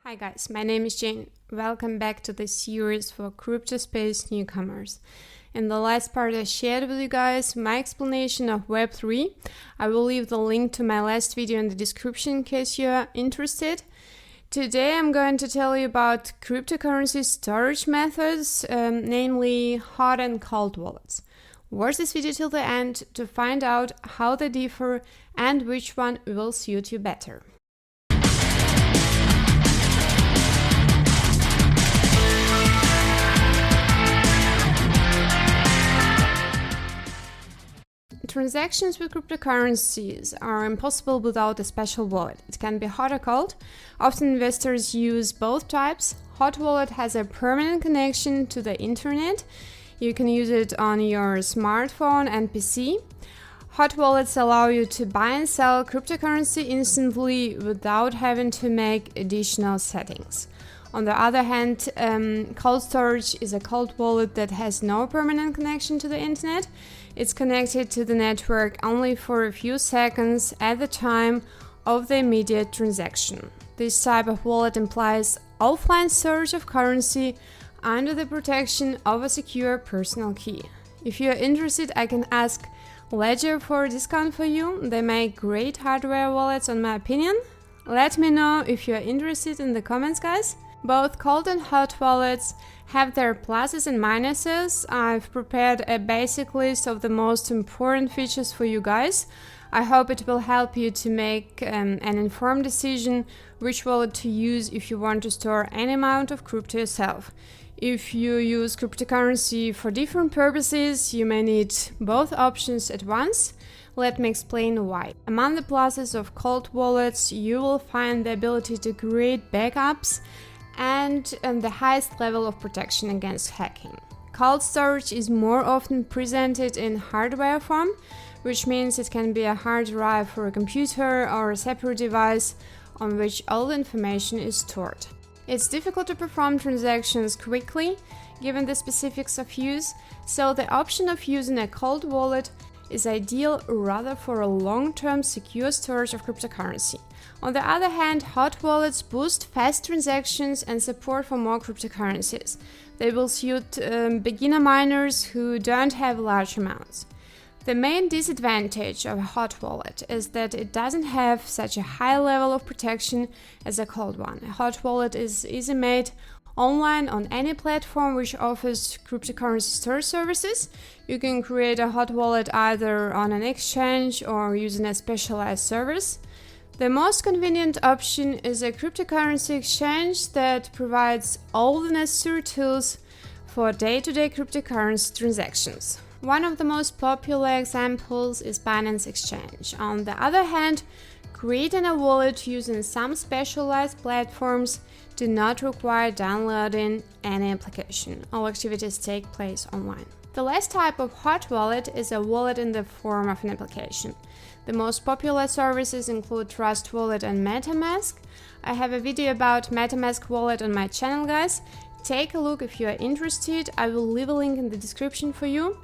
Hi guys, my name is Jane. Welcome back to the series for crypto space newcomers. In the last part I shared with you guys my explanation of Web3. I will leave the link to my last video in the description in case you are interested. Today I'm going to tell you about cryptocurrency storage methods, namely hot and cold wallets. Watch this video till the end to find out how they differ and which one will suit you better. Transactions with cryptocurrencies are impossible without a special wallet. It can be hot or cold. Often investors use both types. Hot wallet has a permanent connection to the internet. You can use it on your smartphone and PC. Hot wallets allow you to buy and sell cryptocurrency instantly without having to make additional settings. On the other hand, cold storage is a cold wallet that has no permanent connection to the internet. It's connected to the network only for a few seconds at the time of the immediate transaction. This type of wallet implies offline storage of currency under the protection of a secure personal key. If you are interested, I can ask Ledger for a discount for you. They make great hardware wallets, in my opinion. Let me know if you are interested in the comments, guys. Both cold and hot wallets have their pluses and minuses. I've prepared a basic list of the most important features for you guys. I hope it will help you to make an informed decision which wallet to use if you want to store any amount of crypto yourself. If you use cryptocurrency for different purposes, you may need both options at once. Let me explain why. Among the pluses of cold wallets, you will find the ability to create backups and the highest level of protection against hacking. Cold storage is more often presented in hardware form, which means it can be a hard drive for a computer or a separate device on which all the information is stored. It's difficult to perform transactions quickly, given the specifics of use, so the option of using a cold wallet is ideal rather for a long-term secure storage of cryptocurrency. On the other hand, hot wallets boost fast transactions and support for more cryptocurrencies. They will suit beginner miners who don't have large amounts. The main disadvantage of a hot wallet is that it doesn't have such a high level of protection as a cold one. A hot wallet is easy made online on any platform which offers cryptocurrency storage services. You can create a hot wallet either on an exchange or using a specialized service. The most convenient option is a cryptocurrency exchange that provides all the necessary tools for day-to-day cryptocurrency transactions. One of the most popular examples is Binance Exchange. On the other hand, creating a wallet using some specialized platforms do not require downloading any application. All activities take place online. The last type of hot wallet is a wallet in the form of an application. The most popular services include Trust Wallet and MetaMask. I have a video about MetaMask wallet on my channel, guys. Take a look if you are interested. I will leave a link in the description for you.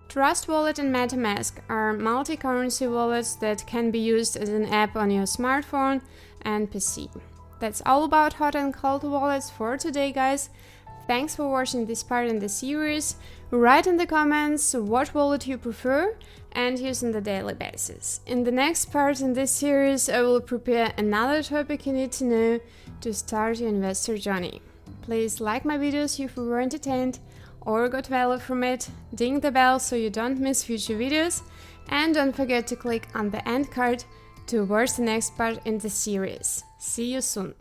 Trust Wallet and MetaMask are multi-currency wallets that can be used as an app on your smartphone and PC. That's all about hot and cold wallets for today, guys. Thanks for watching this part in the series. Write in the comments what wallet you prefer and use on the daily basis. In the next part in this series, I will prepare another topic you need to know to start your investor journey. Please like my videos if you were entertained or got value from it, ding the bell so you don't miss future videos, and don't forget to click on the end card to watch the next part in the series. See you soon!